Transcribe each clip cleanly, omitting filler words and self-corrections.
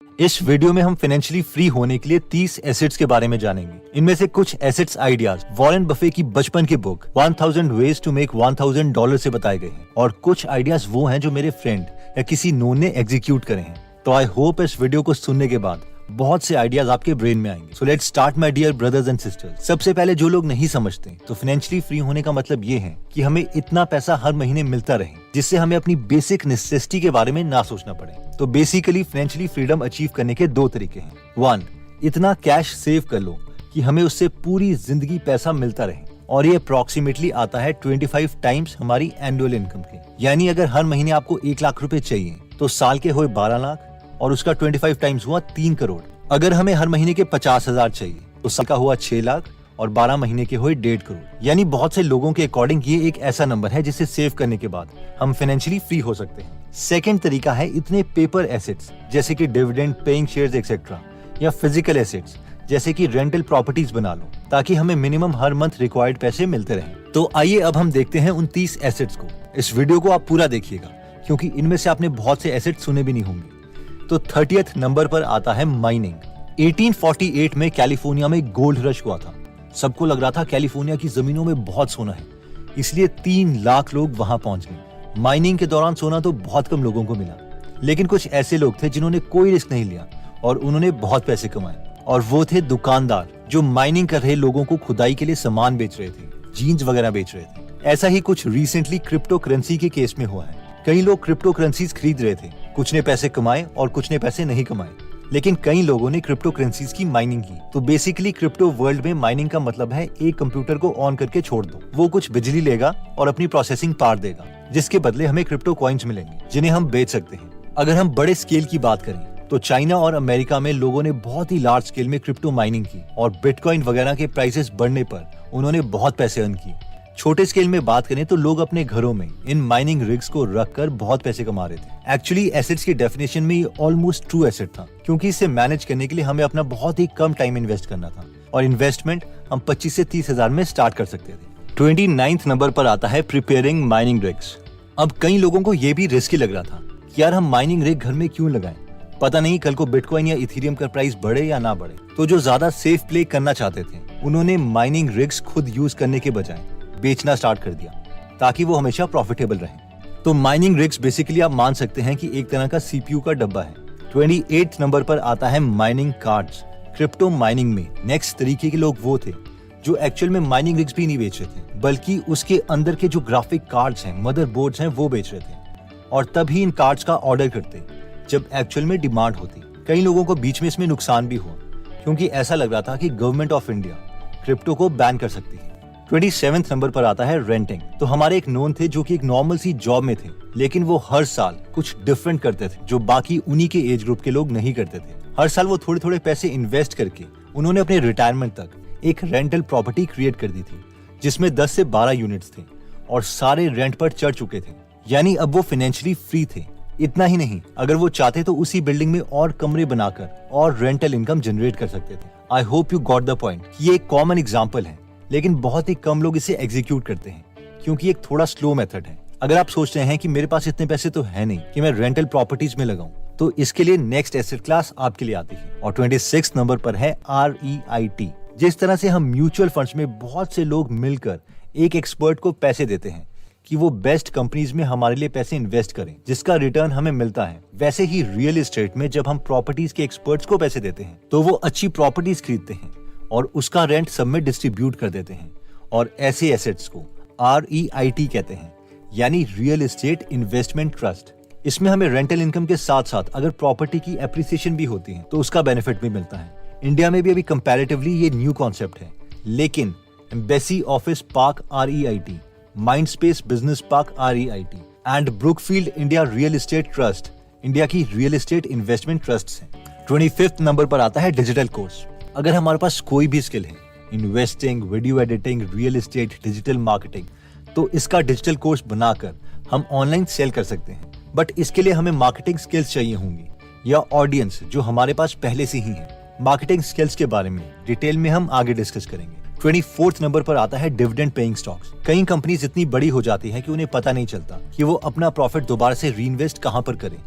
इस वीडियो में हम फाइनेंशियली फ्री होने के लिए 30 एसेट्स के बारे में जानेंगे। इनमें से कुछ एसेट्स आइडियाज वॉरेन बफे की बचपन की बुक 1000 वेज टू मेक $1000 से बताए गए हैं और कुछ आइडियाज वो हैं जो मेरे फ्रेंड या किसी नोन ने एग्जीक्यूट करे हैं। तो आई होप इस वीडियो को सुनने के बाद बहुत से आइडियाज आपके ब्रेन में आएंगे। So let's start my dear brothers and sisters. सबसे पहले जो लोग नहीं समझते तो फाइनेंशियली फ्री होने का मतलब ये है कि हमें इतना पैसा हर महीने मिलता रहे जिससे हमें अपनी बेसिक नेसेसिटी के बारे में ना सोचना पड़े। तो बेसिकली फाइनेंशियली फ्रीडम अचीव करने के दो तरीके हैं। 1, इतना कैश सेव कर लो कि हमें उससे पूरी जिंदगी पैसा मिलता रहे और ये अप्रोक्सीमेटली आता है 25 टाइम्स हमारी एनुअल इनकम के। यानी अगर हर महीने आपको 1 लाख रुपए चाहिए तो साल के हुए 12 लाख और उसका 25 टाइम्स हुआ 3 करोड़। अगर हमें हर महीने के 50,000 चाहिए तो साल का हुआ 6 लाख और 12 महीने के हुए 1.5 करोड़। यानी बहुत से लोगों के अकॉर्डिंग ये एक ऐसा नंबर है जिसे सेव करने के बाद हम फाइनेंशियली फ्री हो सकते हैं। सेकंड तरीका है इतने पेपर एसेट्स जैसे कि डिविडेंड पेइंग शेयर्स एक्सेट्रा या फिजिकल एसेट्स जैसे कि रेंटल प्रॉपर्टीज बना लो ताकि हमें मिनिमम हर मंथ रिक्वायर्ड पैसे मिलते रहें। तो आइए अब हम देखते हैं उन 30 एसेट्स को। इस वीडियो को आप पूरा देखिएगा क्योंकि इनमें से आपने बहुत से एसेट्स सुने भी नहीं होंगे। तो 30th नंबर पर आता है माइनिंग। 1848 में कैलिफोर्निया में गोल्ड रश हुआ था। सबको लग रहा था कैलिफोर्निया की जमीनों में बहुत सोना है, इसलिए 3 लाख लोग वहां पहुंच गए। माइनिंग के दौरान सोना तो बहुत कम लोगों को मिला, लेकिन कुछ ऐसे लोग थे जिन्होंने कोई रिस्क नहीं लिया और उन्होंने बहुत पैसे कमाए। और वो थे दुकानदार जो माइनिंग कर रहे लोगों को खुदाई के लिए सामान बेच रहे थे, जीन्स वगैरह बेच रहे थे। ऐसा ही कुछ रिसेंटली क्रिप्टो करेंसी के केस में हुआ है। कई लोग क्रिप्टो करेंसीज खरीद रहे थे, कुछ ने पैसे कमाए और कुछ ने पैसे नहीं कमाए, लेकिन कई लोगों ने क्रिप्टो करेंसीज की माइनिंग की। तो बेसिकली क्रिप्टो वर्ल्ड में माइनिंग का मतलब है एक कंप्यूटर को ऑन करके छोड़ दो, वो कुछ बिजली लेगा और अपनी प्रोसेसिंग पावर देगा, जिसके बदले हमें क्रिप्टो कॉइन्स मिलेंगे जिन्हें हम बेच सकते हैं। अगर हम बड़े स्केल की बात करें तो चाइना और अमेरिका में लोगों ने बहुत ही लार्ज स्केल में क्रिप्टो माइनिंग की और बिटकॉइन वगैरह के प्राइसेस बढ़ने पर उन्होंने बहुत पैसे अर्न किए। छोटे स्केल में बात करें तो लोग अपने घरों में इन माइनिंग रिग्स को रखकर बहुत पैसे कमा रहे थे। एक्चुअली एसेट्स की डेफिनेशन में ये ऑलमोस्ट ट्रू एसेट था क्योंकि इसे मैनेज करने के लिए हमें अपना बहुत ही कम टाइम इन्वेस्ट करना था और इन्वेस्टमेंट हम 25 से 30 हजार में स्टार्ट कर सकते थे। 29th नंबर पर आता है प्रिपेयरिंग माइनिंग रिग्स। अब कई लोगों को ये भी रिस्की लग रहा था कि यार हम माइनिंग रिग घर में क्यों लगाएं, पता नहीं कल को बिटकॉइन या इथेरियम का प्राइस बढ़े या ना बढ़े। तो जो ज्यादा सेफ प्ले करना चाहते थे उन्होंने माइनिंग रिग्स खुद यूज करने के बजाय बेचना स्टार्ट कर दिया ताकि वो हमेशा प्रॉफिटेबल रहे। तो माइनिंग रिग्स बेसिकली आप मान सकते हैं कि एक तरह का सीपीयू का डब्बा है। 28th नंबर पर आता है माइनिंग कार्ड्स। क्रिप्टो माइनिंग में नेक्स्ट तरीके के लोग वो थे जो एक्चुअल में माइनिंग रिग्स भी नहीं बेच रहे थे बल्कि उसके अंदर के जो ग्राफिक कार्ड्स हैं, मदरबोर्ड्स हैं, वो बेच रहे थे और तभी इन कार्ड्स का ऑर्डर करते जब एक्चुअल में डिमांड होती। कई लोगों को बीच में इसमें नुकसान भी हुआ क्योंकि ऐसा लग रहा था कि गवर्नमेंट ऑफ इंडिया क्रिप्टो को बैन कर सकती है। 27th नंबर पर आता है रेंटिंग। तो हमारे एक नोन थे जो कि एक नॉर्मल सी जॉब में थे, लेकिन वो हर साल कुछ डिफरेंट करते थे जो बाकी उन्हीं के एज ग्रुप के लोग नहीं करते थे। हर साल वो थोड़े थोड़े पैसे इन्वेस्ट करके उन्होंने अपने रिटायरमेंट तक एक रेंटल प्रॉपर्टी क्रिएट कर दी थी जिसमें 10 से 12 यूनिट्स थे और सारे रेंट पर चढ़ चुके थे। यानी अब वो फाइनेंशियली फ्री थे। इतना ही नहीं, अगर वो चाहते तो उसी बिल्डिंग में और कमरे बनाकर और रेंटल इनकम जनरेट कर सकते थे। I hope you got the point. ये एक कॉमन एग्जाम्पल है लेकिन बहुत ही कम लोग इसे एग्जीक्यूट करते हैं क्योंकि एक थोड़ा स्लो मेथड है। अगर आप सोच रहे हैं कि मेरे पास इतने पैसे तो है नहीं कि मैं रेंटल प्रॉपर्टीज में लगाऊं, तो इसके लिए नेक्स्ट एसेट क्लास आपके लिए आती है और 26 नंबर पर है REIT। जिस तरह से हम म्यूचुअल फंड्स में बहुत से लोग मिलकर एक एक्सपर्ट को पैसे देते हैं कि वो बेस्ट कंपनीज में हमारे लिए पैसे इन्वेस्ट करें जिसका रिटर्न हमें मिलता है, वैसे ही रियल एस्टेट में जब हम प्रॉपर्टीज के एक्सपर्ट्स को पैसे देते हैं तो वो अच्छी प्रॉपर्टीज खरीदते हैं और उसका रेंट सब में डिस्ट्रीब्यूट कर देते हैं और ऐसे एसेट्स को REIT कहते हैं, यानी रियल एस्टेट इन्वेस्टमेंट ट्रस्ट। इसमें हमें रेंटल इनकम के साथ साथ अगर प्रॉपर्टी की एप्रिसिएशन भी होती है तो उसका बेनिफिट भी मिलता है। इंडिया में भी अभी कंपैरेटिवली ये न्यू कॉन्सेप्ट है, लेकिन embassy office park REIT, Mindspace business park REIT and Brookfield India real estate trust India की रियल एस्टेट इन्वेस्टमेंट ट्रस्ट हैं। 25th नंबर पर आता है डिजिटल कोर्स। अगर हमारे पास कोई भी स्किल है, investing, video editing, real estate, digital marketing, तो इसका डिजिटल कोर्स बनाकर हम ऑनलाइन सेल कर सकते हैं। बट इसके लिए हमें मार्केटिंग स्किल्स चाहिए होंगी या ऑडियंस जो हमारे पास पहले से ही है। मार्केटिंग स्किल्स के बारे में डिटेल में हम आगे डिस्कस करेंगे। 24th नंबर पर आता है डिविडेंड पेइंग स्टॉक्स। कई कंपनीज इतनी बड़ी हो जाती है कि उन्हें पता नहीं चलता कि वो अपना प्रॉफिट दोबारा से रीइन्वेस्ट कहां पर करें,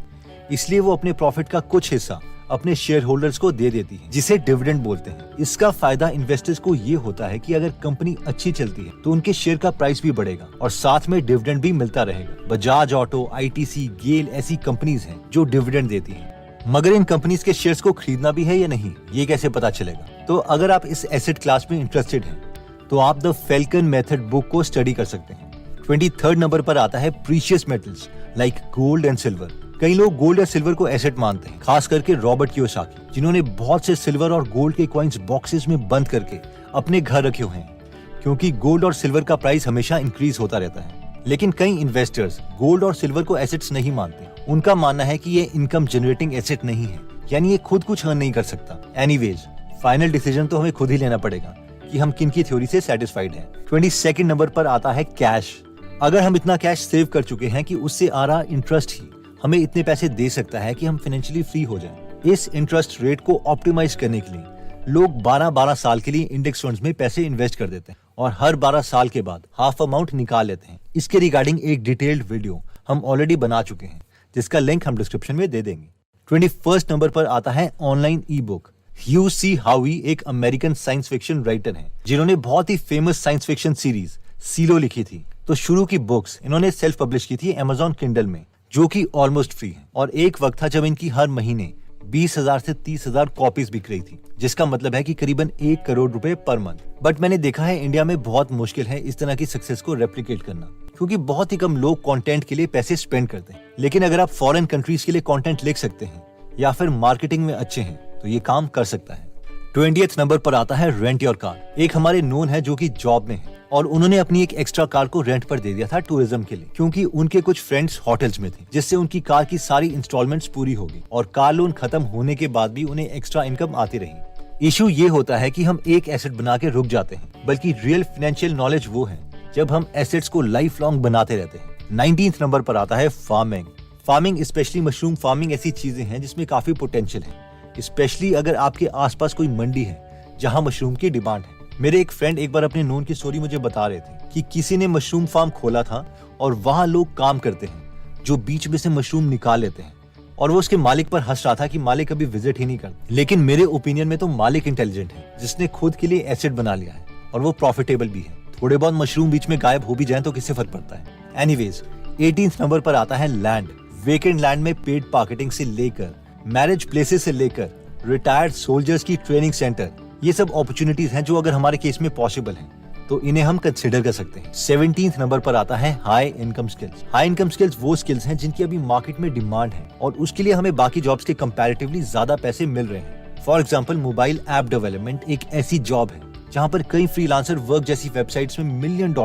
इसलिए वो अपने प्रॉफिट का कुछ हिस्सा अपने शेयर होल्डर्स को दे देती है, जिसे डिविडेंड बोलते हैं। इसका फायदा इन्वेस्टर्स को ये होता है कि अगर कंपनी अच्छी चलती है तो उनके शेयर का प्राइस भी बढ़ेगा और साथ में डिविडेंड भी मिलता रहेगा। बजाज ऑटो, ITC, गेल ऐसी कंपनीज हैं जो डिविडेंड देती हैं। मगर इन कंपनीज के शेयर्स को खरीदना भी है या नहीं, ये कैसे पता चलेगा? तो अगर आप इस एसेट क्लास में इंटरेस्टेड हैं, तो आप द फैल्कन मेथड बुक को स्टडी कर सकते हैं। 23rd नंबर पर आता है precious metals like gold and silver. कई लोग गोल्ड या सिल्वर को एसेट मानते हैं, खास करके रॉबर्ट कियोसाकी, जिन्होंने बहुत से सिल्वर और गोल्ड के कॉइन्स बॉक्सेस में बंद करके अपने घर रखे हुए हैं, क्योंकि गोल्ड और सिल्वर का प्राइस हमेशा इंक्रीज होता रहता है। लेकिन कई इन्वेस्टर्स गोल्ड और सिल्वर को एसेट्स नहीं मानते। उनका मानना है कि ये इनकम जनरेटिंग एसेट नहीं है, यानी ये खुद कुछ अर्न नहीं कर सकता। एनीवेज, फाइनल डिसीजन तो हमें खुद ही लेना पड़ेगा कि हम किन की थ्योरी से सेटिस्फाइड हैं। 22nd नंबर पर आता है कैश। अगर हम इतना कैश सेव कर चुके हैं कि उससे आ रहा इंटरेस्ट ही हमें इतने पैसे दे सकता है कि हम फाइनेंशियली फ्री हो जाएं। इस इंटरेस्ट रेट को ऑप्टिमाइज करने के लिए लोग 12-12 साल के लिए इंडेक्स फंड्स में पैसे इन्वेस्ट कर देते हैं और हर 12 साल के बाद हाफ अमाउंट निकाल लेते हैं। इसके रिगार्डिंग एक डिटेल्ड वीडियो हम ऑलरेडी बना चुके हैं, जिसका लिंक हम डिस्क्रिप्शन में दे देंगे। 21st नंबर पर आता है ऑनलाइन ई बुक। ह्यू सी हावी एक अमेरिकन साइंस फिक्शन राइटर हैं, जिन्होंने बहुत ही famous science fiction series Silo लिखी थी। तो शुरू की बुक्स इन्होंने सेल्फ पब्लिश की थी Amazon Kindle में, जो कि ऑलमोस्ट फ्री है। और एक वक्त था जब इनकी हर महीने 20,000 से 30,000 कॉपीज बिक रही थी, जिसका मतलब है कि करीबन 1 करोड़ रुपए पर मंथ। बट मैंने देखा है इंडिया में बहुत मुश्किल है इस तरह की सक्सेस को रेप्लिकेट करना, क्योंकि बहुत ही कम लोग कंटेंट के लिए पैसे स्पेंड करते हैं। लेकिन अगर आप फॉरेन कंट्रीज के लिए कंटेंट लिख सकते हैं या फिर मार्केटिंग में अच्छे हैं, तो ये काम कर सकता है। 20th नंबर पर आता है रेंट योर कार। एक हमारे नोन है जो कि जॉब में है और उन्होंने अपनी एक एक्स्ट्रा कार को रेंट पर दे दिया था टूरिज्म के लिए, क्योंकि उनके कुछ फ्रेंड्स होटल्स में थे, जिससे उनकी कार की सारी इंस्टॉलमेंट्स पूरी हो गई और कार लोन खत्म होने के बाद भी उन्हें एक्स्ट्रा इनकम आती रही। इशू ये होता है कि हम एक एसेट बना के रुक जाते हैं, बल्कि रियल फाइनेंशियल नॉलेज वो है जब हम एसेट्स को लाइफ लॉन्ग बनाते रहते हैं। 19th नंबर पर आता है farming. Farming, specially mushroom farming, ऐसी चीजें हैं जिसमें काफी पोटेंशियल है, स्पेशली अगर आपके आसपास कोई मंडी है जहां मशरूम की डिमांड है। मेरे एक फ्रेंड एक बार अपने नोन की स्टोरी मुझे बता रहे थे कि किसी ने मशरूम फार्म खोला था और वहां लोग काम करते हैं जो बीच में से मशरूम निकाल लेते हैं, और वो उसके मालिक पर हंस रहा था कि मालिक कभी विजिट ही नहीं करता। लेकिन मेरे ओपिनियन में तो मालिक इंटेलिजेंट है, जिसने खुद के लिए एसेट बना लिया है और वो प्रॉफिटेबल भी है। थोड़े बहुत मशरूम बीच में गायब हो भी जाए तो किससे फर्क पड़ता है। एनीवेज, 18th नंबर पर आता है लैंड। वेकेंड लैंड में पेड मार्केटिंग से लेकर मैरिज प्लेसेस से लेकर रिटायर्ड सोल्जर्स की ट्रेनिंग सेंटर, ये सब अपॉर्चुनिटीज हैं जो अगर हमारे केस में पॉसिबल हैं तो इन्हें हम कंसिडर कर सकते हैं। 17th नंबर पर आता है high income skills. High income skills वो स्किल्स हैं जिनकी अभी मार्केट में डिमांड है और उसके लिए हमें बाकी जॉब्स के कंपैरेटिवली ज्यादा पैसे मिल रहे हैं। For example, mobile app development एक ऐसी जॉब है जहां पर कई फ्रीलांसर वर्क जैसी वेबसाइट्स में $1 मिलियन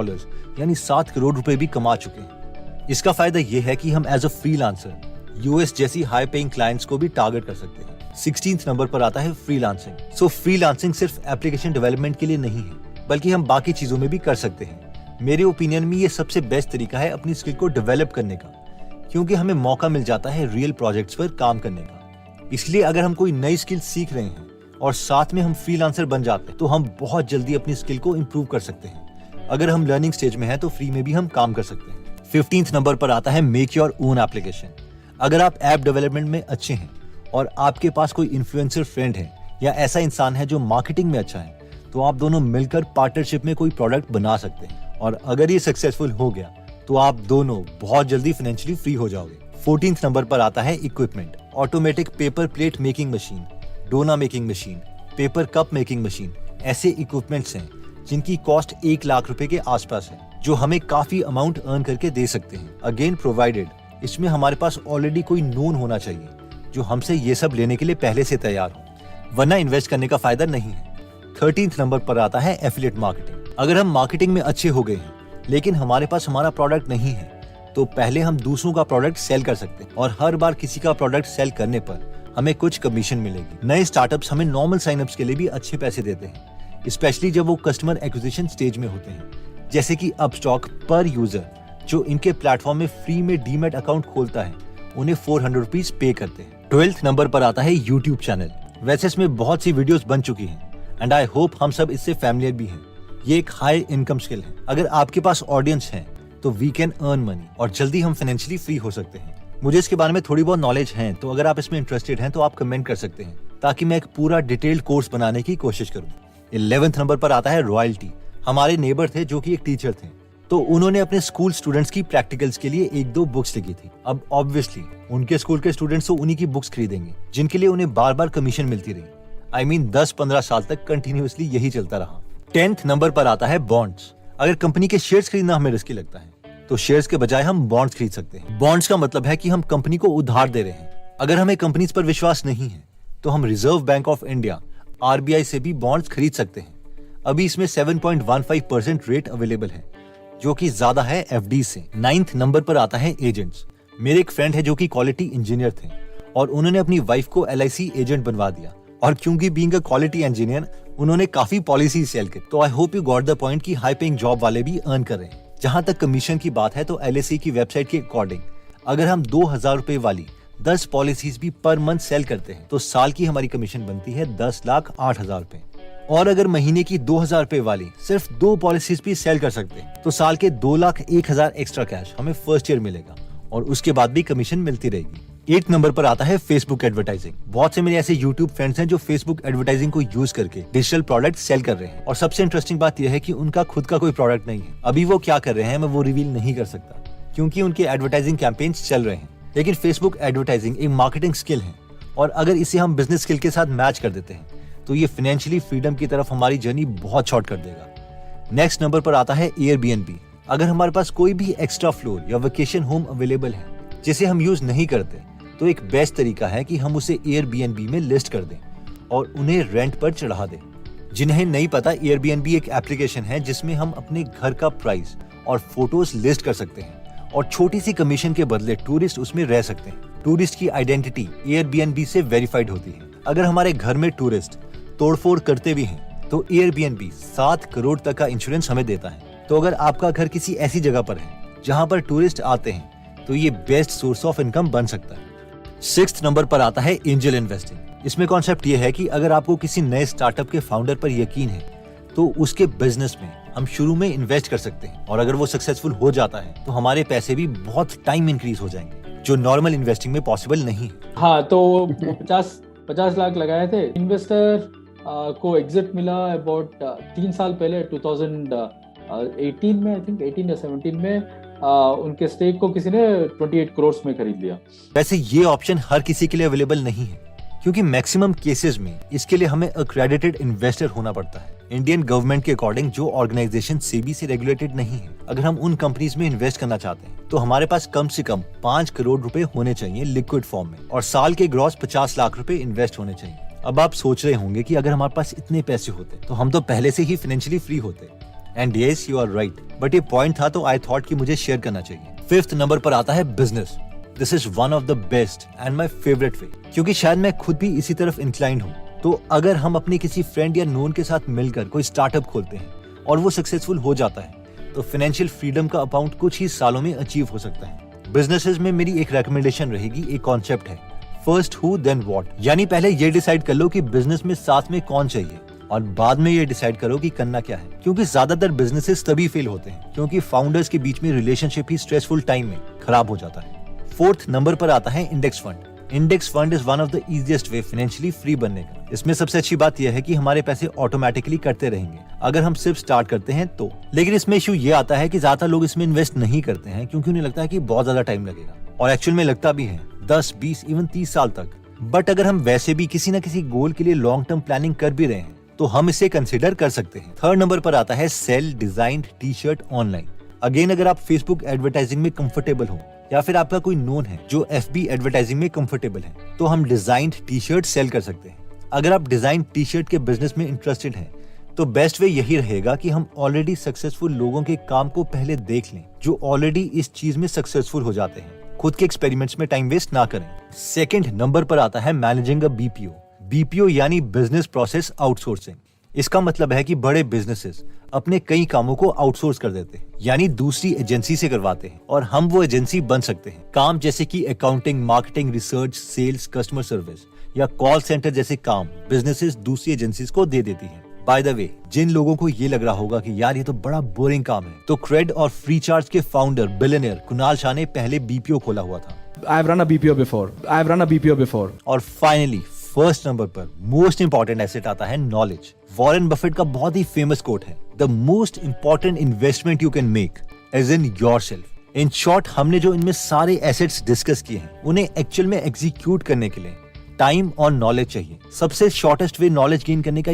यानी 7 करोड़ रुपए भी कमा चुके हैं। इसका फायदा ये है कि हम एज अ फ्रीलांसर US जैसी हाई पेइंग क्लाइंट्स को भी टारगेट कर सकते हैं। 16th नंबर पर आता है फ्रीलांसिंग। सो फ्रीलांसिंग सिर्फ एप्लीकेशन डेवलपमेंट के लिए नहीं है, बल्कि हम बाकी चीजों में भी कर सकते हैं। मेरे ओपिनियन में ये सबसे बेस्ट तरीका है अपनी स्किल को डेवलप करने का, क्योंकि हमें मौका मिल जाता है रियल प्रोजेक्ट्स पर काम करने का। इसलिए अगर हम कोई नई स्किल सीख रहे हैं और साथ में हम फ्रीलांसर बन जाते हैं तो हम बहुत जल्दी अपनी स्किल को इम्प्रूव कर सकते हैं। अगर हम लर्निंग स्टेज में हैं तो फ्री में भी हम काम कर सकते हैं। 15th नंबर पर आता है मेक योर ओन एप्लीकेशन। अगर आप ऐप डेवलपमेंट में अच्छे हैं और आपके पास कोई इन्फ्लुएंसर फ्रेंड है या ऐसा इंसान है जो मार्केटिंग में अच्छा है, तो आप दोनों मिलकर पार्टनरशिप में कोई प्रोडक्ट बना सकते हैं और अगर ये सक्सेसफुल हो गया तो आप दोनों बहुत जल्दी फाइनेंशियली फ्री हो जाओगे। 14th नंबर पर आता है equipment. Automatic paper plate making machine, dona making machine, paper cup making machine, ऐसे इक्विपमेंट्स हैं जिनकी कॉस्ट 1 लाख रुपए के आसपास है, जो हमें काफी अमाउंट अर्न करके दे सकते हैं। अगेन प्रोवाइडेड इसमें हमारे पास ऑलरेडी कोई नोन होना चाहिए जो हमसे ये सब लेने के लिए पहले से तैयार हो, वरना इन्वेस्ट करने का फायदा नहीं है। 13th नंबर पर आता है एफिलिएट मार्केटिंग। अगर हम मार्केटिंग में अच्छे हो गए हैं लेकिन हमारे पास हमारा प्रोडक्ट नहीं है, तो पहले हम दूसरों का प्रोडक्ट सेल कर सकते हैं और हर बार किसी का प्रोडक्ट सेल करने पर हमें कुछ कमीशन मिलेगी। नए स्टार्टअप्स हमें नॉर्मल साइनअप्स के लिए भी अच्छे पैसे देते हैं, स्पेशली जब वो कस्टमर एक्विजिशन स्टेज में होते हैं, जैसे कि अपस्टॉक पर यूजर जो इनके प्लेटफॉर्म में फ्री में डीमैट अकाउंट खोलता है उन्हें 400 रुपीज पे करते हैं। 12th नंबर पर आता है यूट्यूब चैनल। वैसे इसमें बहुत सी वीडियोस बन चुकी हैं एंड आई होप हम सब इससे फैमिलियर भी हैं। ये एक हाई इनकम स्किल है। अगर आपके पास ऑडियंस है तो वी कैन अर्न मनी और जल्दी हम फाइनेंशियली फ्री हो सकते हैं। मुझे इसके बारे में थोड़ी बहुत नॉलेज है, तो अगर आप इसमें इंटरेस्टेड हैं तो आप कमेंट कर सकते हैं ताकि मैं एक पूरा डिटेल्ड कोर्स बनाने की कोशिश करूं। 11th नंबर पर आता है रॉयल्टी। हमारे नेबर थे जो कि एक टीचर थे, तो उन्होंने अपने स्कूल स्टूडेंट्स की प्रैक्टिकल्स के लिए 1-2 बुक्स लिखी थी। अब ऑब्वियसली उनके स्कूल के स्टूडेंट्स तो उन्हीं की बुक्स खरीदेंगे जिनके लिए उन्हें बार बार कमीशन मिलती रही। I mean 10-15 साल तक कंटिन्यूअसली यही चलता रहा। 10th नंबर पर आता है बॉन्ड्स। अगर कंपनी के शेयर्स खरीदना हमें रिस्की लगता है तो शेयर्स के बजाय हम बॉन्ड्स खरीद सकते हैं। बॉन्ड्स का मतलब है कि हम कंपनी को उधार दे रहे हैं। अगर हमें कंपनीज पर विश्वास नहीं है तो हम reserve bank of India RBI से भी बॉन्ड्स खरीद सकते हैं। अभी इसमें 7.15% रेट अवेलेबल है, जो कि ज्यादा है FD से। 9th नंबर पर आता है एजेंट्स। मेरे एक फ्रेंड है जो कि क्वालिटी इंजीनियर थे और उन्होंने अपनी वाइफ को LIC एजेंट बनवा दिया, और क्योंकि बीइंग अ क्वालिटी इंजीनियर उन्होंने काफी पॉलिसी सेल की। तो I hope you got the point कि हाई पेइंग जॉब वाले भी अर्न कर रहे हैं। जहां तक कमीशन की बात है तो LIC की वेबसाइट के अकॉर्डिंग अगर हम 2000 रुपए वाली 10 पॉलिसीज भी पर मंथ सेल करते हैं तो साल की हमारी कमीशन बनती है 10,08,000 रुपए। और अगर महीने की 2000 रुपए वाली सिर्फ 2 पॉलिसीज भी सेल कर सकते हैं तो साल के 2,01,000 एक्स्ट्रा कैश हमें फर्स्ट ईयर मिलेगा और उसके बाद भी कमीशन मिलती रहेगी। 8 नंबर पर आता है फेसबुक एडवर्टाइजिंग। बहुत से मेरे ऐसे यूट्यूब फ्रेंड्स हैं जो फेसबुक एडवर्टाइजिंग को यूज करके डिजिटल प्रोडक्ट सेल कर रहे हैं, और सबसे इंटरेस्टिंग बात यह है कि उनका खुद का कोई प्रोडक्ट नहीं है। अभी वो क्या कर रहे हैं मैं वो रिवील नहीं कर सकता क्योंकि उनके एडवर्टाइजिंग कैंपेन्स चल रहे हैं। लेकिन फेसबुक एडवर्टाइजिंग एक मार्केटिंग स्किल है, और अगर इसे हम बिजनेस स्किल के साथ मैच कर देते हैं तो ये फाइनेंशियली फ्रीडम की तरफ हमारी जर्नी बहुत शॉर्ट कर देगा। नेक्स्ट नंबर पर आता है Airbnb। अगर हमारे पास कोई भी एक्स्ट्रा फ्लोर या वेकेशन होम अवेलेबल है जिसे हम यूज नहीं करते तो एक बेस्ट तरीका है कि हम उसे Airbnb में लिस्ट कर दें और उन्हें रेंट पर चढ़ा दें। जिन्हें नहीं पता, Airbnb एक एप्लीकेशन है जिसमें हम अपने घर का प्राइस और फोटोज लिस्ट कर सकते हैं और छोटी सी कमीशन के बदले टूरिस्ट उसमें रह सकते हैं। टूरिस्ट की आइडेंटिटी Airbnb से वेरीफाइड होती है। अगर हमारे घर में टूरिस्ट तोड़फोड़ करते भी हैं तो Airbnb 7 करोड़ तक का इंश्योरेंस हमें देता है। तो अगर आपका घर किसी ऐसी जगह पर है जहां पर टूरिस्ट आते हैं तो ये बेस्ट सोर्स ऑफ इनकम बन सकता है। 6th नंबर पर आता है एंजल इन्वेस्टिंग। इसमें कॉन्सेप्ट ये है कि अगर आपको किसी नए स्टार्टअप के फाउंडर पर यकीन है तो उसके बिजनेस में हम शुरू में इन्वेस्ट कर सकते हैं, और अगर वो सक्सेसफुल हो जाता है तो हमारे पैसे भी बहुत टाइम इंक्रीज हो जाएंगे, जो नॉर्मल इन्वेस्टिंग में पॉसिबल नहीं है। हाँ, तो 50 लाख लगाए थे। इन्वेस्टर को एग्जिट मिला अबाउट 3 साल पहले 2018 में, आई थिंक 18 या 17 में उनके स्टेक को किसी ने 28 करोड़ में खरीद लिया। वैसे ये ऑप्शन हर किसी के लिए अवेलेबल नहीं है क्योंकि मैक्सिमम केसेस में इसके लिए हमें अक्रेडिटेड इन्वेस्टर होना पड़ता है। इंडियन गवर्नमेंट के अकॉर्डिंग जो ऑर्गेनाइजेशन सेबी से रेगुलेटेड नहीं है, अगर हम उन कंपनीज में इन्वेस्ट करना चाहते हैं तो हमारे पास कम से कम 5 करोड़ रुपए होने चाहिए लिक्विड फॉर्म में, और साल के ग्रॉस 50 लाख रुपए इन्वेस्ट होने चाहिए। अब आप सोच रहे होंगे कि अगर हमारे पास इतने पैसे होते तो हम तो पहले से ही फाइनेंशियली फ्री होते। And yes, you are right, but ये पॉइंट था तो आई थॉट कि मुझे शेयर करना चाहिए। 5th नंबर पर आता है business. This is one of the best and my favourite वे, क्योंकि शायद मैं खुद भी इसी तरफ इंक्लाइंड हूँ। तो अगर हम अपने किसी फ्रेंड या नोन के साथ मिलकर कोई स्टार्टअप खोलते हैं और वो सक्सेसफुल हो जाता है तो फाइनेंशियल फ्रीडम का अमाउंट कुछ ही सालों में अचीव हो सकता है। बिजनेसेस में मेरी एक रेकमेंडेशन रहेगी, एक कॉन्सेप्ट है फर्स्ट हु देन व्हाट, यानी पहले ये डिसाइड कर लो कि बिजनेस में साथ में कौन चाहिए और बाद में ये डिसाइड करो कि करना क्या है। क्योंकि ज्यादातर बिजनेसेस तभी फेल होते हैं क्योंकि फाउंडर्स के बीच में रिलेशनशिप ही स्ट्रेसफुल टाइम में खराब हो जाता है। 4th नंबर पर आता है index fund. Index fund is one of the easiest way financially free बनने का। इसमें सबसे अच्छी बात यह है कि हमारे पैसे ऑटोमेटिकली कटते रहेंगे अगर हम सिर्फ स्टार्ट करते हैं तो। लेकिन इसमें इशू ये आता है कि ज्यादा लोग इसमें इन्वेस्ट नहीं करते हैं क्योंकि उन्हें लगता है कि बहुत ज्यादा टाइम लगेगा, और एक्चुअल में लगता भी है 10, 20, इवन 30 साल तक। बट अगर हम वैसे भी किसी न किसी गोल के लिए लॉन्ग टर्म प्लानिंग कर भी रहे हैं तो हम इसे कंसिडर कर सकते हैं। 3rd नंबर पर आता है sell designed T-shirt online. Again, अगर आप फेसबुक एडवर्टाइजिंग में कंफर्टेबल हो या फिर आपका कोई नोन है जो FB एडवर्टाइजिंग में कंफर्टेबल है तो हम डिजाइन्ड टी-शर्ट सेल कर सकते हैं। अगर आप डिजाइन टी-शर्ट के बिजनेस में इंटरेस्टेड हैं तो बेस्ट वे यही रहेगा कि हम ऑलरेडी सक्सेसफुल लोगों के काम को पहले देख लें जो ऑलरेडी इस चीज में सक्सेसफुल हो जाते हैं। खुद के एक्सपेरिमेंट्स में टाइम वेस्ट ना करें। 2nd नंबर पर आता है मैनेजिंग अ BPO। BPO यानी बिजनेस प्रोसेस आउटसोर्सिंग। इसका मतलब है कि बड़े बिजनेसेस अपने कई कामों को आउटसोर्स कर देते हैं, यानी दूसरी एजेंसी से करवाते हैं, और हम वो एजेंसी बन सकते हैं। काम जैसे कि accounting, marketing, research, sales, customer service या कॉल सेंटर जैसे काम बिजनेसेस दूसरी एजेंसीज को दे देती हैं। बाय द वे, जिन लोगों को ये लग रहा होगा कि यार ये तो बड़ा बोरिंग काम है, तो क्रेड और फ्री चार्ज के फाउंडर बिलियनियर कुणाल शाह ने पहले BPO खोला हुआ था I've run a BPO before. और फाइनली फर्स्ट नंबर पर मोस्ट इंपॉर्टेंट एसेट आता है नॉलेज। वॉरेन बफेट का बहुत ही फेमस कोट है, the most important investment you can make is in yourself. In short, हमने जो इनमें सारे एसेट्स डिस्कस किए हैं उन्हें एक्चुअल में एग्जीक्यूट करने के लिए टाइम और नॉलेज चाहिए। सबसे शॉर्टेस्ट वे नॉलेज गेन करने का